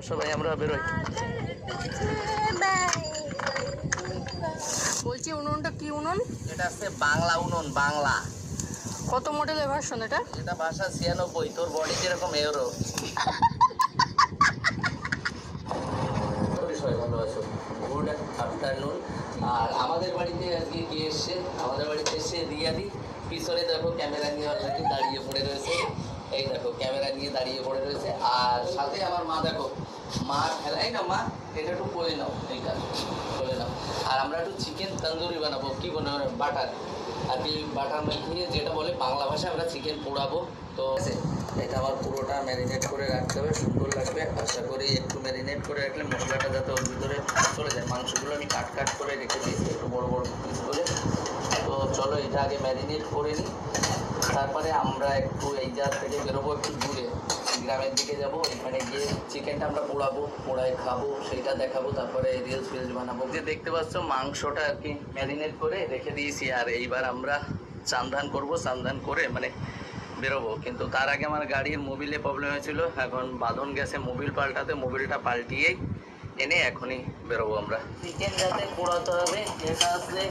সবাই আমরা বেরোই। বলছি উনুনটা কি উনুন? এটা হচ্ছে বাংলা উনুন, বাংলা। কত মডেলের ভার্সন এটা? এটা ভাষা 96, তোর বডি যেরকম এরও। সবাই ভালো আছো? Good afternoon. আর আমাদের বাড়িতে আজকে কি এসছে? আমাদের বাড়িতে এসছে রিয়াদি। পিছনে দেখো ক্যামেরা নিয়ে অলরেডি দাঁড়িয়ে পড়ে রয়েছে। এই দেখো ক্যামেরা নিয়ে দাঁড়িয়ে পড়ে রয়েছে। আর সাথে আমার মা, দেখো মা খেলাই না, মা এটা একটু করে নাও, এইটা করে নাও। আর আমরা একটু চিকেন তন্দুরি বানাবো, কি বানাবো, বাটার আর কি, বাটার মেখে যেটা বলে বাংলা ভাষায় আমরা চিকেন পোড়াবো। তো এটা আবার পুরোটা ম্যারিনেট করে রাখতে হবে, সুন্দর লাগবে। আশা করি একটু ম্যারিনেট করে রাখলে মশলাটা যাতে ওর ভিতরে চলে যায়। মাংসগুলো আমি কাট করে রেখে দিয়েছি একটু বড় বড় পিস করে। তো চলো এটা আগে ম্যারিনেট করে নিই, তারপরে আমরা একটু এই জায়গা থেকে বেরোবো, একটু দূরে গ্রামের দিকে যাবো। এখানে গিয়ে চিকেনটা আমরা পোড়ায় খাবো, সেইটা দেখাবো। তারপরে রিলস বানাবো। যে দেখতে পাচ্ছ মাংসটা আর কি ম্যারিনেট করে রেখে দিয়েছি। আর এইবার আমরা চান্দান করবো, চান্দান করে মানে বেরোবো। কিন্তু তার আগে আমার গাড়ির মোবিলে প্রবলেম হয়েছিল, এখন বাঁধন গেছে মোবিল পাল্টাতে। মোবিলটা পাল্টিয়েই এনে এখনই বেরোবো আমরা। চিকেন যাতে পোড়াতে হবে, এটা আসলে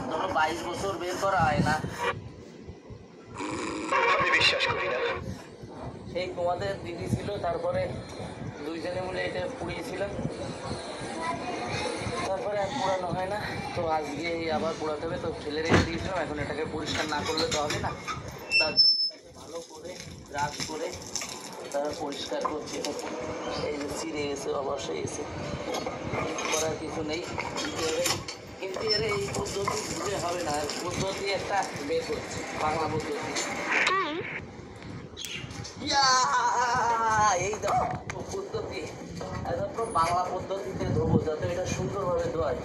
ধরো 22 বছর বের করা হয় না, আমি বিশ্বাস করি না। সেই তোমাদের দিদি ছিল, তারপরে দুইজনে মিলে এটা পুড়িয়েছিলাম, তারপরে আর পোড়ানো হয় না। তো আজকে আবার পোড়াতে হবে, তো ফেলে রেখে দিয়েছিলাম। এখন এটাকে পরিষ্কার না করলে তো হবে না, তার জন্য এটাকে ভালো করে ব্রাশ করে তারা পরিষ্কার করছে। এই যে ছিঁড়ে গেছে, অবশ্যই এসে করার কিছু নেই, কিন্তু এর এই পদ্ধতি দিতে হবে না। পদ্ধতি একটা বের করছে, বাংলা পদ্ধতি। এই পদ্ধতি একদম বাংলা পদ্ধতিতে ধোবো, যাতে এটা সুন্দরভাবে ধোয়।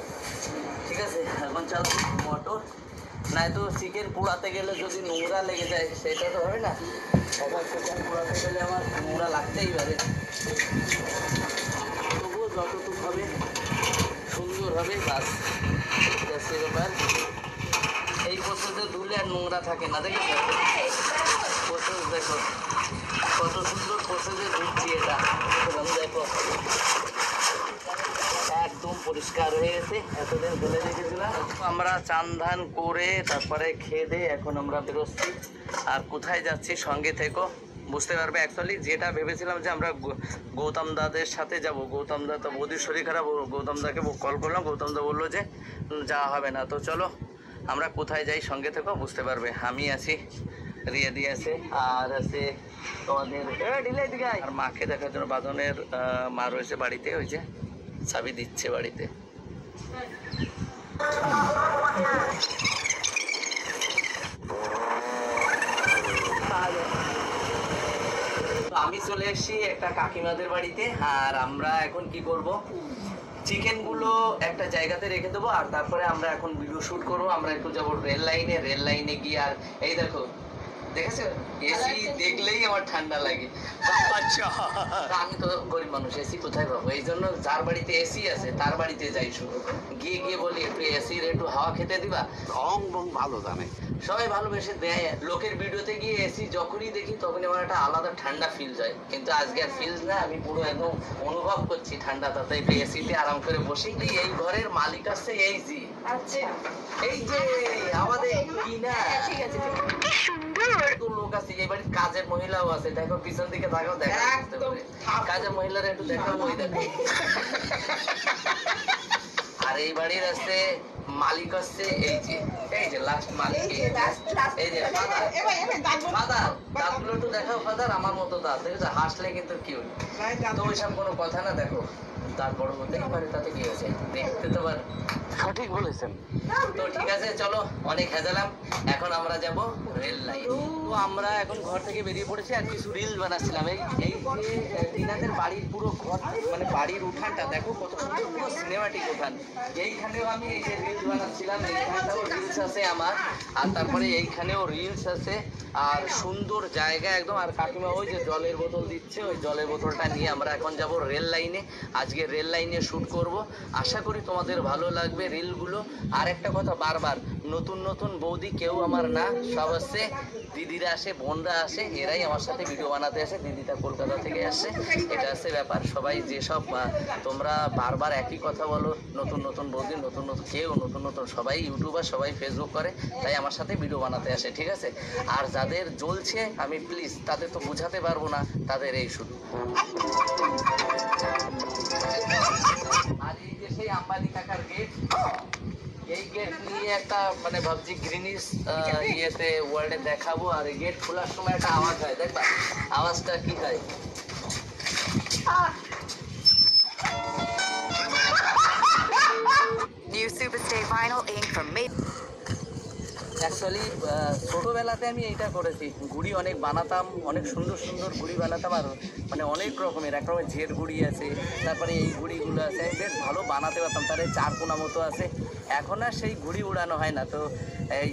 ঠিক আছে, এখন চালছি মটর। নাই তো চিকেন পোড়াতে গেলে যদি নোংরা লেগে যায় সেটা তো হবে না। আবার চিকেন পোড়াতে গেলে আমার নোংরা লাগতেই পারে, তবুও যতটুকু হবে সুন্দর হবে বাস, সে ব্যাপার। এই প্রসেসে ধুলে আর নোংরা থাকে না, দেখেছো প্রসেস, দেখো কত সুন্দর প্রসেসে ধুচ্ছি এটা। দেখো একদম পরিষ্কার হয়ে গেছে, এতদিন ফেলে রেখেছিলাম। আমরা চান ধান করে তারপরে খেয়ে দিয়ে এখন আমরা বেরোচ্ছি। আর কোথায় যাচ্ছি সঙ্গে থেকো, বুঝতে পারবে। অ্যাকচুয়ালি যেটা ভেবেছিলাম যে আমরা গৌতম দাদের সাথে যাব, গৌতম দা তো বৌদির শরীর খারাপ, গৌতম দাকে কল করলাম, গৌতম দা বললো যে যাওয়া হবে না। তো চলো আমরা কোথায় যাই সঙ্গে থেকো, বুঝতে পারবে। আমি আছি, রিয়াদি আছে, আর আছে তোমাদের আর মাকে দেখার জন্য বাঁধনের মা রয়েছে বাড়িতে, ওই যে চাবি দিচ্ছে বাড়িতে। আমি চলে এসেছি একটা কাকিমাদের বাড়িতে। আর আমরা এখন কি করব, চিকেনগুলো একটা জায়গাতে রেখে দেবো। আর তারপরে আমরা এখন ভিডিও শ্যুট করবো। আমরা একটু যাবো রেল লাইনে গিয়ে। আর এই দেখো, দেখেছো এসি দেখলেই আমার ঠান্ডা লাগে। আচ্ছা, আমি তো গরিব মানুষ, এসি কোথায় পাবো? এই জন্য যার বাড়িতে এসি আছে তার বাড়িতে যাই, শুধু গিয়ে বলি একটু এসির একটু হাওয়া খেতে দিবা। রং ভালো জানে, সবাই ভালোবেসে দেয়। লোকের ভিডিওতে গিয়ে এসি যখনই দেখি তখনই আমার একটা আলাদা ঠান্ডা ফিল হয়, কিন্তু আজকে আর ফিল না, আমি পুরো একদম অনুভব করছি ঠান্ডাটা। তাই একটু এসিতে আরাম করে বসি। এই ঘরের মালিক আছে এই যে, আচ্ছা এই যে আমাদের কি না, ঠিক আছে লোক আছে এই বাড়ির, কাজের মহিলাও আছে। দেখো পিছন দিকে তাকাও, দেখা কাজের মহিলারা একটু দেখাও, ওই দেখো। আর এই বাড়ির আছে মালিক হচ্ছে এই যে লাস্ট মালিক, এই যে ফাদার। দাঁতগুলো একটু দেখাও ফাদার, আমার মতো দাঁত, দেখেছো হাসলে কিন্তু কিউট। তো ওইসব কোনো কথা না, দেখো তারপর হতেই পারে, তাতে কি হয়েছে, দেখতে তো পারে। সঠিক বলেছেন। তো ঠিক আছে, চলো অনেক হেজালাম, এখন আমরা যাব রেল লাইন। তো আমরা এখন ঘর থেকে বেরিয়ে পড়েছি আর কিছু রিল বানাচ্ছিলাম। এই যে দিনাদের বাড়ির পুরো ঘর, মানে বাড়ির উঠানটা দেখো কত সুন্দর, পুরো সিনেমাটিক উঠান। এইখানেও আমি এই যে রিলস বানাচ্ছিলাম, এইখানটাও রিলস আছে আমার। আর তারপরে এইখানেও রিলস আছে। আর সুন্দর জায়গা একদম। আর কাকিমা ওই যে জলের বোতল দিচ্ছে, ওই জলের বোতলটা নিয়ে আমরা এখন যাব রেল লাইনে। আজকে রেল লাইনে শ্যুট করব, আশা করি তোমাদের ভালো লাগবে রিলগুলো। আর একটা কথা, বারবার নতুন বৌদি কেউ আমার না, সব আসছে দিদিরা আসে, বোনরা আসে, এরাই আমার সাথে ভিডিও বানাতে আসে। দিদিটা কলকাতা থেকে আসে, এটা আছে ব্যাপার। সবাই সবাই যেসব তোমরা বারবার একই কথা বলো, নতুন নতুন বৌদি, নতুন নতুন কেউ নতুন নতুন সবাই ইউটিউবার, সবাই ফেসবুক করে, তাই আমার সাথে ভিডিও বানাতে আসে, ঠিক আছে? আর যাদের জ্বলছে আমি প্লিজ তাদের তো বোঝাতে পারবো না, তাদের এই শুধু। আর এই যে সেই আম্বানি কাকার গেট, এই গেট নিয়ে একটা মানে ভাবছি গ্রিনিস ইয়েতে ওয়ার্ল্ডে দেখাবো। আর এই গেট খোলার সময় একটা আওয়াজ হয়, দেখবা আওয়াজটা কি হয়? New Superstay Vinyl Ink from Maple. Actually ছোটোবেলাতে আমি এইটা করেছি, ঘুড়ি অনেক বানাতাম, অনেক সুন্দর সুন্দর ঘুড়ি বানাতাম। আর মানে অনেক রকমের, এক রকমের ঝেড় ঘুড়ি আছে, তারপরে এই ঘুড়িগুলো আছে, আমি বেশ ভালো বানাতে পারতাম। তারে চারকোনা মতো আছে, এখন আর সেই ঘুড়ি উড়ানো হয় না। তো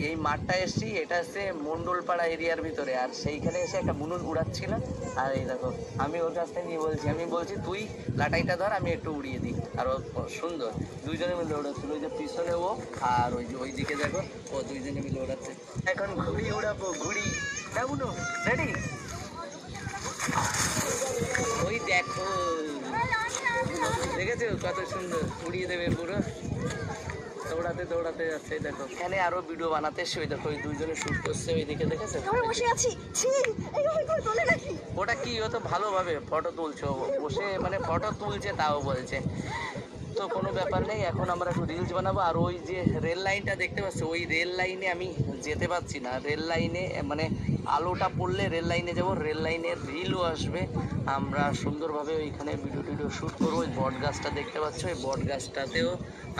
এই মাঠটা এসছি, এটা হচ্ছে মণ্ডলপাড়া এরিয়ার ভিতরে, আর সেইখানে এসে একটা বুনুন উড়াচ্ছিলাম। আর এই দেখো আমি ওর কাছ থেকে নিয়ে বলছি, আমি বলছি তুই লাটাইটা ধর, আমি একটু উড়িয়ে দিই। আর ও সুন্দর দুইজনে মিলে উড়াচ্ছিল, ওই যে পিছনে ও আর ওই যে ওই দিকে দেখো, ও দুইজনে মিলে উড়াচ্ছে। এখন ঘুড়ি উড়াবো, ঘুড়ি কেমন রেডি? ওই দেখো, দেখেছো কত সুন্দর উড়িয়ে দেবে পুরো, দৌড়াতে দৌড়াতে যাচ্ছে। দেখো এখানে আরো ভিডিও বানাতে এসে, ওই দেখো ওই দুইজনে শুট করছে ওই দিকে, দেখেছো? আমরা বসে আছি, ছি এইভাবে করে তোলে নাকি? ওটা কি, ও তো ভালোভাবে ফটো তুলছে, ও বসে মানে ফটো তুলছে তাও বলছে। তো কোনো ব্যাপার নেই, এখন আমরা একটু রিলস বানাবো। আর ওই যে রেল লাইনটা দেখতে পাচ্ছ, ওই রেল লাইনে আমি যেতে পারছি না। রেল লাইনে মানে আলোটা পড়লে রেল লাইনে যাবো, রেল লাইনের রিলও আসবে, আমরা সুন্দরভাবে ওইখানে ভিডিও টিডিও শ্যুট করবো। ওই বট গাছটা দেখতে পাচ্ছ, ওই বট গাছটাতেও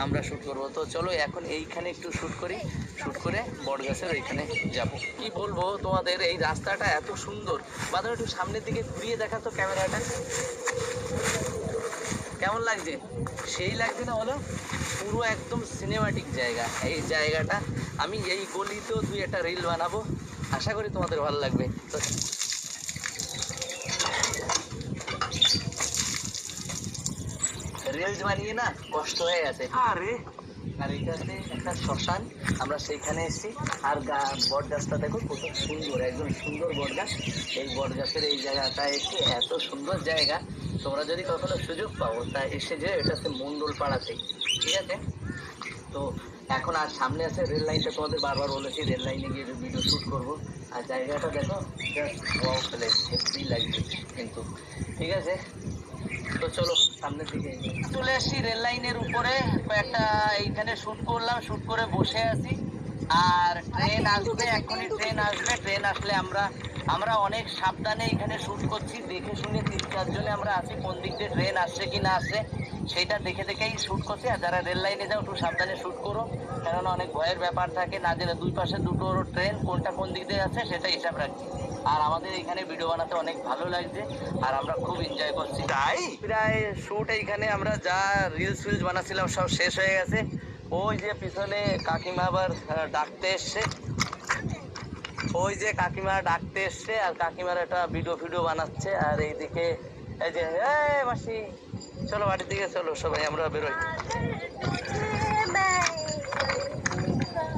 আমরা শ্যুট করবো। তো চলো এখন এইখানে একটু শ্যুট করি, শ্যুট করে বট গাছের ওইখানে যাবো। কি বলবো তোমাদের, এই রাস্তাটা এত সুন্দর। বাদল একটু সামনের দিকে ঘুরিয়ে দেখাতো ক্যামেরাটা, কেমন লাগছে? সেই লাগছে না বলো? পুরো একদম সিনেমাটিক জায়গা এই জায়গাটা। আমি এই গলিতেও দুই একটা রিল বানাবো, আশা করি তোমাদের ভালো লাগবে। তো রিলস বানিয়ে না কষ্ট হয়ে গেছে। আরে আর এইটাতে একটা শ্মশান, আমরা সেইখানে এসেছি। আর বট গাছটা দেখো কত সুন্দর, একদম সুন্দর বট গাছ। এই বট গাছের এই জায়গাটা এসে এত সুন্দর জায়গা, তোমরা যদি কখনো সুযোগ পাও তা এসে যে, এটা হচ্ছে মণ্ডলপাড়াতে, ঠিক আছে? তো এখন আর সামনে আছে রেল লাইনটা, তোমাদের বারবার বলেছি রেল লাইনে গিয়ে ভিডিও শ্যুট করবো। আর জায়গাটা দেখো, জাস্ট ফেলে হেভি লাগছে কিন্তু, ঠিক আছে? তো চলো সামনের দিকে চলে আসছি রেল লাইনের উপরে, কয়েকটা এইখানে শ্যুট করলাম, শ্যুট করে বসে আছি। আর ট্রেন আসবে, এখনই ট্রেন আসবে। ট্রেন আসলে আমরা অনেক সাবধানে এখানে শ্যুট করছি, দেখে শুনে 3-4 জনে আমরা আছি, কোন দিক দিয়ে ট্রেন আসছে কি না আসছে সেইটা দেখে দেখেই শ্যুট করছি। আর যারা রেল লাইনে যাও একটু সাবধানে শ্যুট করো, কেননা অনেক ভয়ের ব্যাপার থাকে, না জেনে দুই পাশে দুটো ট্রেন কোনটা কোন দিক দিয়ে যাচ্ছে সেটা হিসাব রাখছি। আর আমাদের এখানে ভিডিও বানাতে অনেক ভালো লাগছে, আর আমরা খুব এনজয় করছি। তাই প্রায় শ্যুট এইখানে আমরা যা রিলস ফিলস বানাচ্ছিলাম সব শেষ হয়ে গেছে। ওই যে পিছনে কাকিমা আবার ডাকতে এসছে, ওই যে কাকিমা ডাকতে এসছে, আর কাকিমার একটা ভিডিও বানাচ্ছে। আর এইদিকে এই যে মাসি, চলো বাড়ির দিকে চলো, সবাই আমরা বেরোই।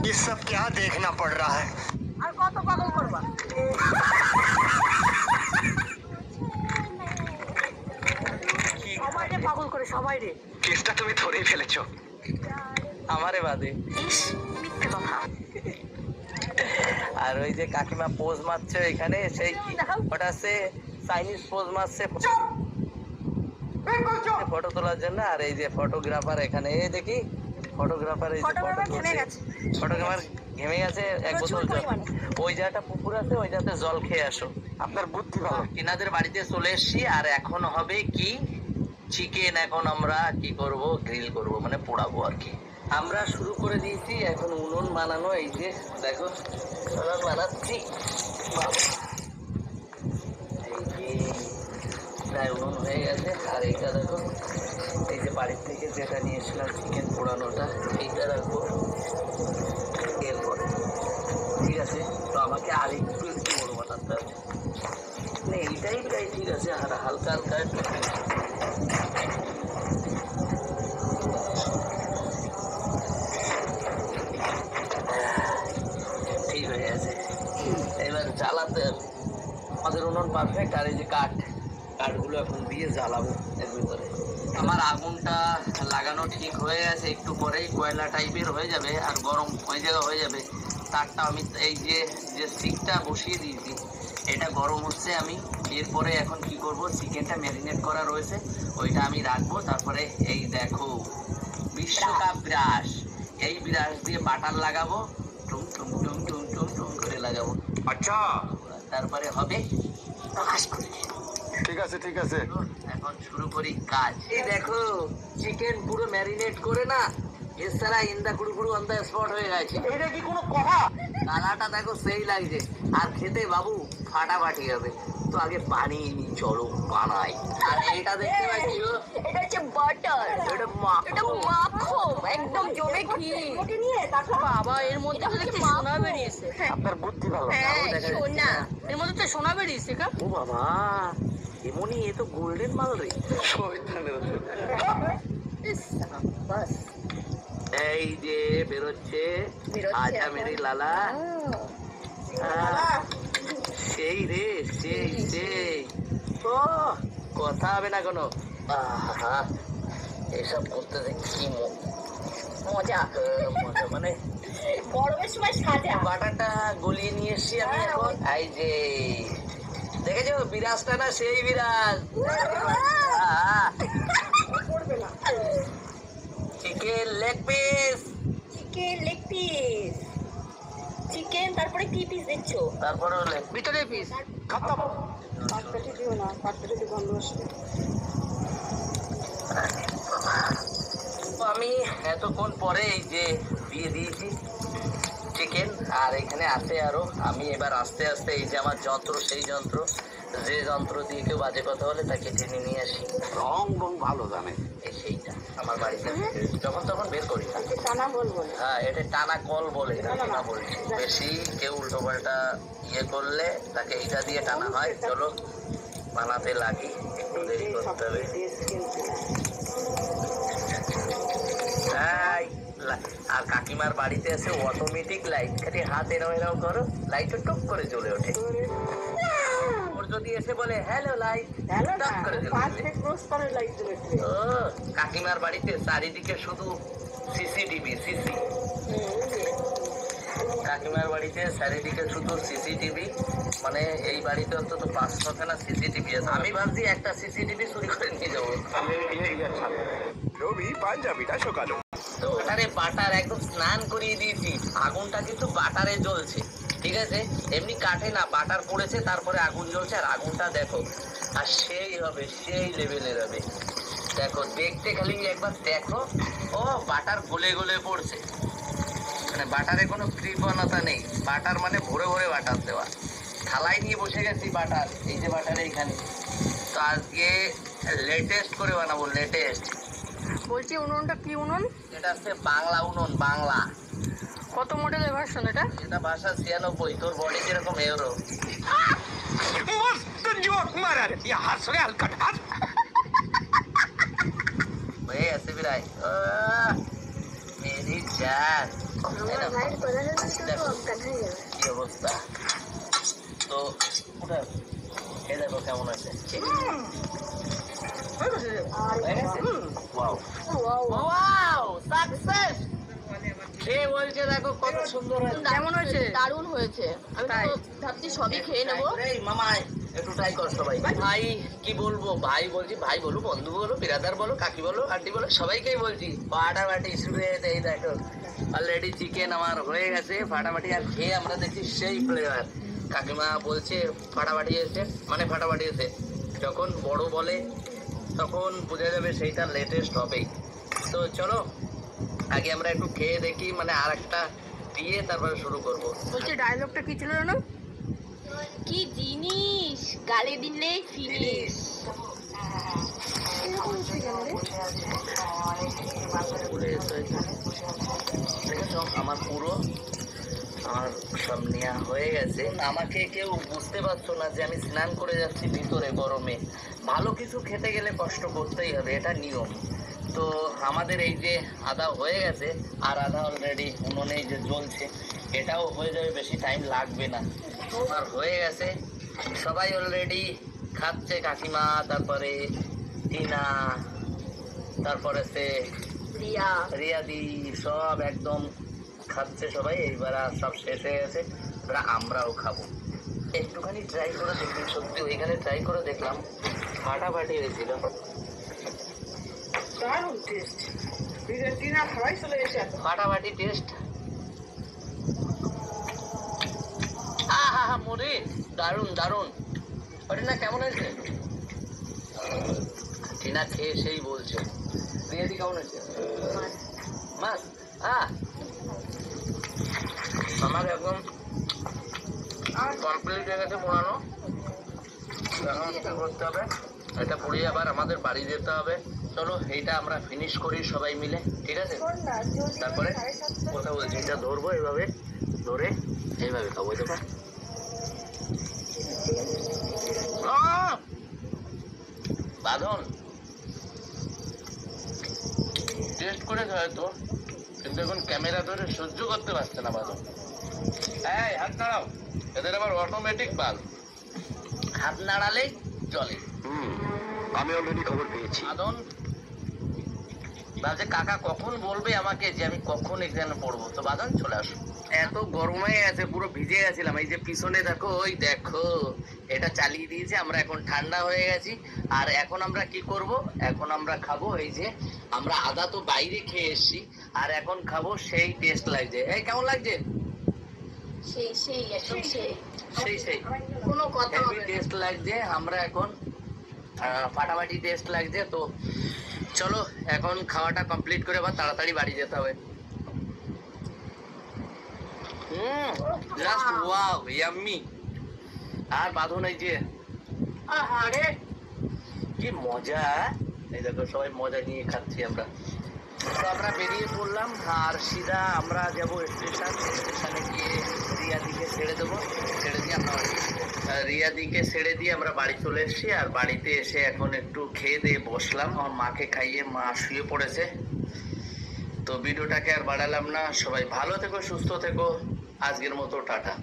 ये सब क्या देखना पड़ रहा है? আর কত পাগল করবা? সবাই রে পাগল করে, সবাই রে। কেসটা তুমি ধরেই ফেলেছো। আমারে বাদে। ইস, মিথ্যে কথা। আর ওই যে কাকিমা পোজ মারছে এখানে, সেই ওটা আছে চাইনিজ পোজ মারছে ফটো তোলার জন্য। আর এই যে ফটোগ্রাফার এখানে, এই দেখি ফটোগ্রাফার, এই যে ফটোগ্রাফার থেমে গেছে। ফটোগ্রাফার ঘেমে গেছে, এক বোতল জল। ওই জায়গাটা পুকুর আছে, ওই জায়গাতে জল খেয়ে আসো। আপনার বুদ্ধি ভালো। কিনাদের বাড়িতে চলে এসেছি। আর এখন হবে কি, চিকেন এখন আমরা কি করব, গ্রিল করব, মানে পোড়াবো আর কি। আমরা শুরু করে দিয়েছি এখন উনুন বানানো, এই যে দেখো উনুন বানাচ্ছি। বাবা, এই যে প্রায় উনুন হয়ে গেছে। আর এইটা দেখো, এই যে বাড়ির থেকে যেটা নিয়ে এসেছিলাম চিকেন পোড়ানোটা, এইটা রাখবো এরপরে, ঠিক আছে? তো আমাকে আর একটু বড় বানাতে হবে, মানে এইটাই প্রায় ঠিক আছে। আর হালকা হালকা ঠিক হয়ে গেছে। এবার জ্বালাতে হবে, আমাদের উনুন পারফেক্ট। আর এই যে কাঠগুলো এখন দিয়ে জ্বালাবো এর ভিতরে। লাগানো ঠিক হয়ে গেছে, একটু পরেই কয়লা টাইপের হয়ে যাবে আর গরম ওই জায়গা হয়ে যাবে। তারটা আমি এই যে যে স্টিকটা বসিয়ে দিয়েছি এটা গরম হচ্ছে। আমি এরপরে এখন কি করব, চিকেনটা ম্যারিনেট করা রয়েছে ওইটা আমি রাখবো। তারপরে এই দেখো বিশ্বকাপ ব্রাশ, এই ব্রাশ দিয়ে বাটার লাগাবো, টুম টুম টুম টুম টুম টুম করে লাগাবো। अच्छा তারপরে হবে প্রকাশ করে। ठीक है ठीक है এখন শুরু করি কাজ। এই দেখো চিকেন পুরো ম্যারিনেট করে না এছাড়া ইন্দা কুড়ু কুড়ু অন দ্য স্পট হয়ে গেছে। এটা কি কোনো কথা? কালাটা দেখো সেই লাগছে আর খেতে বাবু ফাটাফাটি হবে। তো আগে বানিয়ে নি, চলো বানাই। আর এটা দেখতে পাচ্ছি এটা হচ্ছে বাটার। এটা মাখো। এটা মাখো একদম জমে ঘি। ওকে নিয়ে তারপর বাবা এর মধ্যে তো দেখছি সোনা বেরিয়েছে। আপনার বুদ্ধি ভালো হ্যাঁ দেখা যাচ্ছে সোনা। না। এর মধ্যে তো সোনা বেরিয়েছে কা? ও বাবা এমনই, এ তো গোল্ডেন মাল রে। বাস এই যে বেরোচ্ছে বেরোচ্ছে আজা এখন। মেরি লালা। সেই রে সেই সেই, ও কথা হবে না কোনো। আহা এসব করতে কি মজা। মজা, মানে গরমের সময় সাজা। বাটারটা গলিয়ে নিয়ে এসছি আমি এখন। এই যে দেখেছো বিরাজটা না সেই বিরাজ। করবে না। Chicken leg piece, chicken leg piece. Chicken তারপরে কি পিস দিচ্ছ? তারপরে ভিতরে পিস। खत्म পাটপেটি দিও না, পাটপেটি গন্ধ আসবে। আমি এতক্ষণ পরে এই যে দিয়ে দিয়েছি চিকেন, আর এখানে আছে আরো। আমি এবার আস্তে আস্তে এই যে আমার যন্ত্র, সেই যন্ত্র, যে যন্ত্র দিয়ে কেউ বাজে কথা বলে তাকে টেনে নিয়ে আসি। রং বং ভালো জানে এই সেইটা আমার বাড়িতে যখন তখন বের করি না। টানা বল বল। হ্যাঁ এটা টানা কল বলে, টানা বলছি। বেশি কেউ উল্টো পাল্টা ইয়ে করলে তাকে এইটা দিয়ে টানা হয়। চলো বানাতে লাগি, একটু দেরি করতে হবে। এই, আর কাকিমার বাড়িতে আছে অটোমেটিক লাইট, খালি হাত এরাও এরাও করো, লাইটটা টুক করে জ্বলে ওঠে। ওর যদি এসে বলে হ্যালো লাইট, টক করে জ্বলে ওঠে। ও কাকিমার বাড়িতে চারিদিকে শুধু সিসিটিভি, সিসি। কাকিমার বাড়িতে চারিদিকে শুধু সিসিটিভি, মানে এই বাড়িতে অন্তত 5-6খানা সিসিটিভি আছে। আমি ভাবছি একটা সিসিটিভি চুরি করে নিয়ে যাবো। রবি পাঞ্জাবিটা শোকালো তো ওখানে বাটার একদম স্নান করিয়ে দিয়েছি, আগুনটা কিন্তু বাটারে জ্বলছে, ঠিক আছে? এমনি কাঠে না, বাটার পড়েছে তারপরে আগুন জ্বলছে। আর আগুনটা দেখো, আর সেই হবে, সেই লেভেলের হবে। দেখো দেখতে খালি একবার দেখো, ও বাটার গলে গলে পড়ছে, মানে বাটারে কোনো কৃপণতা নেই। বাটার মানে ভরে ভরে বাটার দেওয়া। থালায় নিয়ে বসে গেছি বাটার, এই যে বাটার এইখানে। তো আজকে লেটেস্ট করে বানাবো, লেটেস্ট। বলছি উনুনটা কি উনুন? এটা হচ্ছে বাংলা উনুন, বাংলা। কত মডেলের ভার্সন এটা? এটা ভাষা 96। তোর বডি কিরকম এরো? मस्त जोक मारा रे या हंस रे हलकट हंस হয়ে গেছে বিরাই। মেরি জান, দেখো কি অবস্থা। তো ওটা এই দেখো কেমন আছে। হয়ে গেছে? Wow. Wow, success! খেয়ে বলছে দেখো কত সুন্দর হয়েছে। কেমন হয়েছে? দারুণ হয়েছে। আমি তাই? তো ভাবছি সবই খেয়ে নেবো। এই মামা একটু ট্রাই কর সবাই। ভাই কি বলবো, ভাই বলছি, ভাই বলো, বন্ধু বলো, বিরাদার বলো, কাকি বলো, আন্টি বলো, সবাইকেই বলছি ফাটাফাটি শুরু হয়েছে। এই দেখো অলরেডি চিকেন আমার হয়ে গেছে ফাটাফাটি। আর খেয়ে আমরা দেখছি সেই ফ্লেভার। কাকিমা বলছে ফাটাফাটি এসে, মানে ফাটাফাটি এসে যখন বড় বলে তখন বোঝা যাবে সেইটা লেটেস্ট হবেই। তো চলো আগে আমরা একটু খেয়ে দেখি, মানে আর একটা দিয়ে তারপরে শুরু করবো। বলছি ডায়লগটা কি ছিল জানো? কি জিনিস গালে দিলেই ফিনিশ। দেখেছো আমার পুরো, আমার সব নেওয়া হয়ে গেছে। আমাকে কেউ বুঝতে পারছো না যে আমি স্নান করে যাচ্ছি ভিতরে গরমে। ভালো কিছু খেতে গেলে কষ্ট করতেই হবে, এটা নিয়ম। তো আমাদের এই যে আদা হয়ে গেছে, আর আদা অলরেডি উনুনে যে জ্বলছে, এটাও হয়ে যাবে, বেশি টাইম লাগবে না। আর হয়ে গেছে, সবাই অলরেডি খাচ্ছে। কাকিমা, তারপরে টিনা, তারপরে সে রিয়া রিয়াদি সব একদম খাচ্ছে সবাই। এইবার আর সব শেষ হয়ে গেছে, এবার আমরাও খাবো। একটুখানি ট্রাই করে দেখলাম, সত্যি ওইখানে ট্রাই করে দেখলাম, ফাটাফাটি হয়েছিল। দারুণ টেস্ট। টিনা খাওয়াই চলে এসে ফাটাফাটি টেস্ট। আহা মরে দারুণ দারুণ। টিনা কেমন হয়েছে? টিনা খেয়ে সেই বলছে রিয়াদি কেমন হয়েছে? মাছ আমার একদম কমপ্লিট হয়ে গেছে পোড়ানো। এখন কি করতে হবে, এটা পুড়িয়ে আবার আমাদের বাড়ি যেতে হবে। চলো এইটা আমরা ফিনিশ করি সবাই মিলে, ঠিক আছে? তারপরে কথা বলছি, এটা ধরবো এইভাবে, ধরে এইভাবে খাবো। দেখো বাঁধন টেস্ট করেছে হয়তো, কিন্তু এখন ক্যামেরা ধরে সহ্য করতে পারছে না বাঁধন। এই হাত নাড়াও, এদের আবার অটোমেটিক বাল, হাত নাড়ালেই চলে। আমি অলরেডি খবর পেয়েছি। বাঁধন ভাবছে কাকা কখন বলবে আমাকে যে আমি কখন এখানে পড়বো, তো বাঁধন চলে আসো। এত গরম হয়ে গেছে, পুরো ভিজে গেছিলাম। এই যে পিছনে দেখো, ওই দেখো এটা চালিয়ে দিয়েছে, আমরা এখন ঠান্ডা হয়ে গেছি। আর এখন আমরা কি করব, এখন আমরা খাবো। এই যে আমরা আদা তো বাইরে খেয়ে এসেছি, আর এখন খাবো। সেই টেস্ট লাগছে। এই কেমন লাগছে? সেই সেই একদম সেই সেই সেই কোনো কথা হেভি হবে না। টেস্ট লাগছে। আমরা এখন ফাটাফাটি টেস্ট লাগছে। তো চলো এখন খাওয়াটা কমপ্লিট করে আবার তাড়াতাড়ি বাড়ি যেতে হবে। Just wow, yummy. আর বাঁধন এই যে আরে কি মজা। এই দেখো সবাই মজা নিয়ে খাচ্ছি আমরা। তো আমরা বেরিয়ে পড়লাম, আর সিধা আমরা যাবো স্টেশন। স্টেশনে গিয়ে রিয়াদিকে ছেড়ে দেবো, ছেড়ে দিয়ে আমরা রিয়াদিকে ছেড়ে দিয়ে আমরা বাড়ি চলে এসেছি। আর বাড়িতে এসে এখন একটু খেয়ে দিয়ে বসলাম, আমার মাকে খাইয়ে মা শুয়ে পড়েছে। তো ভিডিওটাকে আর বাড়ালাম না। সবাই ভালো থেকো, সুস্থ থেকো। আজকের মতো টাটা।